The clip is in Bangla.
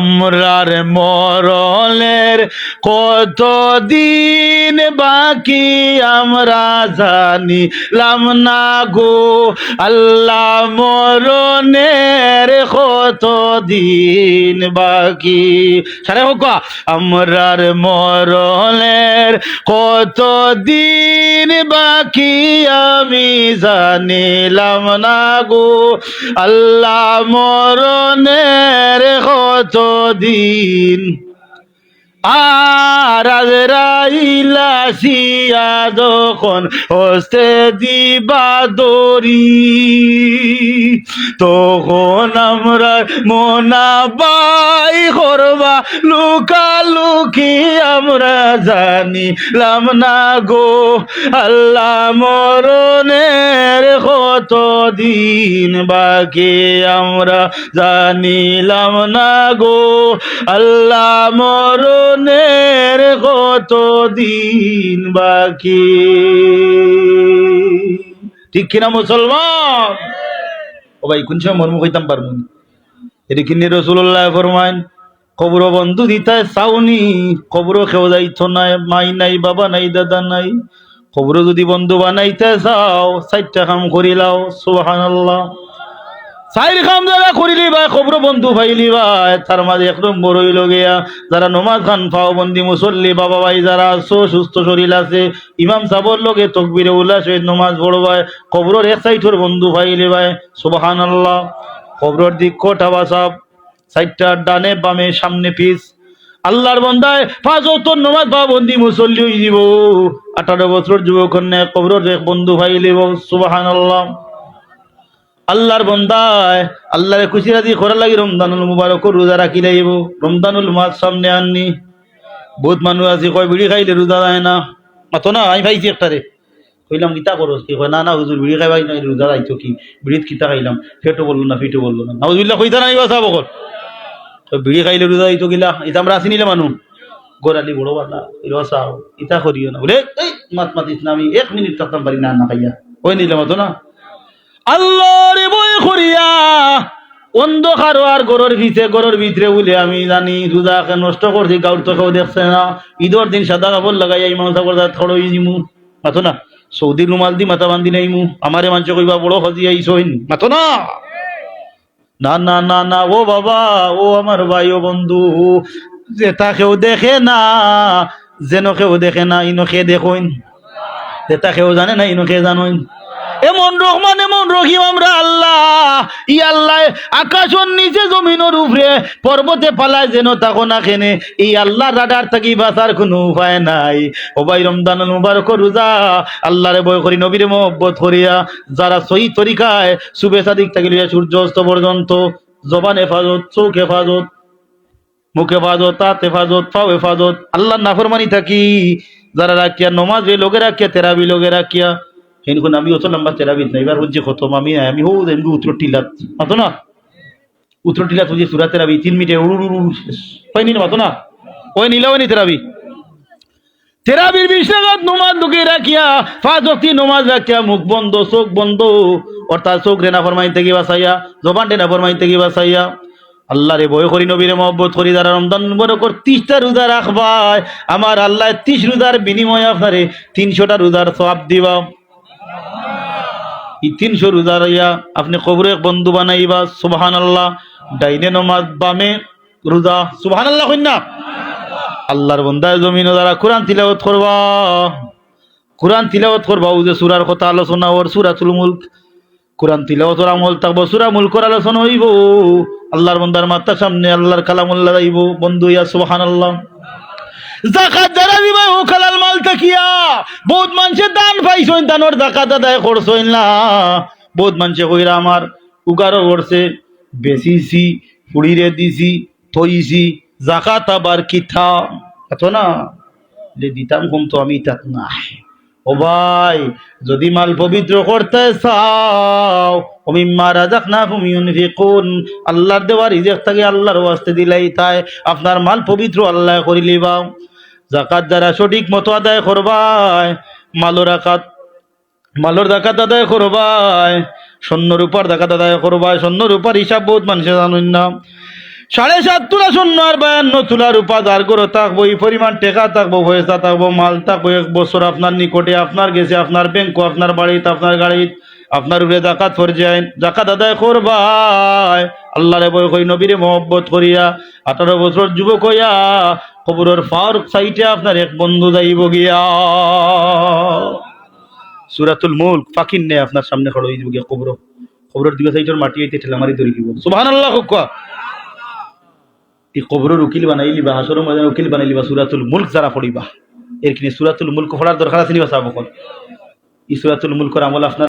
আমরার মরলের কত দিন বাকি আমরা জানিলাম না গো আল্লাহ মরণের কত দিন বাকি সারে হোক আমরার মরলের কত দিন বাকি আমি জানিলাম না গো আল্লাহ মরণের কত দিন আর আজরাইলা আসিয়া যখন হস্তে দিবা দরি তখন আমরা মোনাবাই করবা লুকালুকি আমরা জানিলাম না গো আল্লাহ মরণের কত দিন বাকি আমরা জানিলাম না গো আল্লাহ মরণের কত দিন বাকি ঠিক কিনা মুসলমান ও ভাই কোন সময় মর্ম কইতাম পারবো এটি কিনে রাসূলুল্লাহ ফরমাইন কবর বন্ধু দিতায় চাউনি কবর খেও যাইতো না মাই নাই বাবা নাই দাদা নাই কবর যদি বন্ধু বানাইতে চাও 4টা কাম করিলাও সুবহানাল্লাহ সাইর কাম যারা করিলি ভাই কবর বন্ধু ভাইলি ভাই তার মাঝে এক নম্বর হইল গিয়া যারা নমাজ খান ফাও বন্দি মুসল্লি বাবা ভাই যারা আছো সুস্থ শরীর আছে ইমাম সাবর লগে তকবীরে উল্লাস হয়ে নমাজ পড়বায় কবরের এক সাইডের বন্ধু ভাইলি ভাই সুবহানাল্লাহ কবরের দিক কোটা বাসাব 4টা ডানে বামে সামনে পিছ আল্লাহর বান্দায় 5 ওয়াক্ত নামাজ পাবন্দি মুসল্লি হই দিব 18 বছর যুবক কন্যা কবরের এক বন্ধু ভাইলি সুবহানাল্লাহ আল্লাহর বান্দায় আল্লাহর খুশি রাজি করা লাগি রমজানুল মুবারক রোজা রাখি লাইব রমজানুল মাস সামনে আননি বহুত মানুষ আছে কয় বিড়ি খাইলে রোজা যায় না মাতো না আমি ভাইছি একটা রে কইলাম কিতা করস কি কয় না না হুজুর বিড়ি খাইবাই না রোজা যাইতো কি বিড়িত কিতা খাইলাম ফেটো বললো না ফিটো বললো না নাউজুবিল্লাহ কইতা নাই বাসা বকর তো বিড়ি খাইলে রোজা যাইতো গিলা এটা আমরা আসি নিলে মানুষ গোরালি বড় বালা রসাও ইতা করিও না বলে এই মাত মাতিস না আমি 1 মিনিট থাকতাম পারি না না খাইয়া ওই নিলে মাতো না আল্লাহর ভয় করিয়া অন্ধকার আর গরুর ভিতরে বলে আমি জানি রোজাকে নষ্ট করছি গাউর তো কেউ দেখছে না ঈদের দিন সাদা কাপড় লাগাই ইমাম সাগর থড়ই দিমু মাতো না সৌদি রুমাল দি মাথা বান্ধি নাইমু আমারে মানুষ কইবা বড় হজি আইসইন মাতো না না না না না ও বাবা ও আমার ভাই ও বন্ধু যেটা কেউ দেখে না যেন কেউ দেখে না ইনো খেয়ে দেখইন যেটা কেউ জানে না ইনো খেয়ে জানইন এমন রহমান এমন রহিম আমরা আল্লাহ ই আল্লাহ আকাশের নিচে জমিনের উপরে পর্বতে পালায় যেন থাকো না খেনে এই আল্লাহ রাডার থাকি বাঁচার কোনো উপায় নাই ও ভাই রমজানুল মুবারক রোজা আল্লাহরে ভয় করি নবীরে মহব্বত করিয়া যারা সহি তরিকায় সুবে সাদিক থেকে সূর্য অস্ত পর্যন্ত জবান হেফাজত চোখ হেফাজত মুখ হেফাজত হাত হেফাজত পাও হেফাজত আল্লাহ নাফরমানি থাকি যারা রাখিয়া নমাজ লোকে রাখিয়া তেরাবি লোকে রাখিয়া হেনকুন আমি অত লম্বা তেরাবিদ না এবার হচ্ছে খতম আমি হো এমনি উত্তর টিলাত মাতো না উত্তর টিলাত হচ্ছে সুরা তেরাবি 3 মিনিটে হয়নি না মাতো না ওই নিলা হয়নি তেরাবির 20 রাকাত নমাজ লুকিয়ে রাখিয়া 5 ওয়াক্ত নমাজ রাখিয়া মুখ বন্ধ চোখ বন্ধ অর্থাৎ চোখ রে নাফরমানি থেকে বাঁচাইয়া জবান রে নাফরমানি থেকে বাঁচাইয়া আল্লাহরে ভয় করি নবীরে মহব্বত করি যারা রমজান মুবারক 30টা রোজা রাখবায় আমার আল্লাহ 30 রোজার বিনিময়ে আপনারে 300টা রোজার সওয়াব দিবা এই 300 রোজা রাইয়া আপনি কবরে বন্ধু বানাইবা সুবহানাল্লাহ ডাইনে নামাজ বামে রোজা সুবহানাল্লাহ কইনা আল্লাহর বান্দা জমিনে যারা কোরআন তিলাওয়াত করবা ওই যে সূরার কথা আলোচনা ওর সূরাতুল মুলক কোরআন তিলাওয়াতের আমল থাকবো সূরা মুলকের আলোচনা হইব আল্লাহর বান্দার মাথার সামনে আল্লাহর কালামুল্লাহ যাইব বন্ধু ইয়া সুবহানাল্লাহ যাকাত যারা দিবা ও হালাল মাল তাকিয়া বহুত মানুষে দান পাইছেন দানের যাকাত আদায় করছেন না বহুত মানুষে কইরা আমার উগারও করছে বেচিছি ফুড়িরে দিছি থইছি যাকাত আবার কিথা এত না দিতাম কম তো আমি তাত না ও ভাই যদি মাল পবিত্র করতে চাও ওমিম্মা রাযাকনাকুম ইউনফিকুন আল্লাহর দেওয়া রিজিক থেকে আল্লাহর ওয়াস্তে দিলাই তাই আপনার মাল পবিত্র আল্লাহ করি লিবা যাকাত যারা সঠিক মতো আদায় করবায় মালর যাকাত আদায় করবায় স্বর্ণ রূপার যাকাত আদায় করবায় স্বর্ণ রূপার হিসাব বহুত মানুষে জানেন না 7.5 তোলা শূন্য আর 52 তোলা রূপা যার ঘরে থাকবো, এই পরিমাণ টাকা থাকবো, পয়সা থাকবো, মাল থাকবো, 1 বছর আপনার নিকটে, আপনার গেছে, আপনার ব্যাংক, আপনার বাড়িতে, আপনার গাড়িতে, আপনার উপরে জাকাত ফরজাইন, জাকাত আদায় করবাই। আল্লাহরে ভয় কই, নবীরে মহব্বত করিয়া 18 বছর যুবক হইয়া কবরের ফারুক সাইটে আপনার এক বন্ধু যাইব গিয়া। সূরাতুল মুলক ফাকিন নে আপনার সামনে খড় হইব গিয়া কবর, কবরের দিকে সাইটের মাটি হইতে ঠেলা মারি ধরি দিব। সুবহানাল্লাহ হুক্কা। এই কবরের উকিল বানাইলি বা হাসরের ময়দানে উকিল বানাইলি বা সূরাতুল মুলক যারা পড়িবা, এর কিনে সূরাতুল মুলক পড়ার দরকার আছে নি বা সাবকন? এই সূরাতুল মুলকের আমল আপনার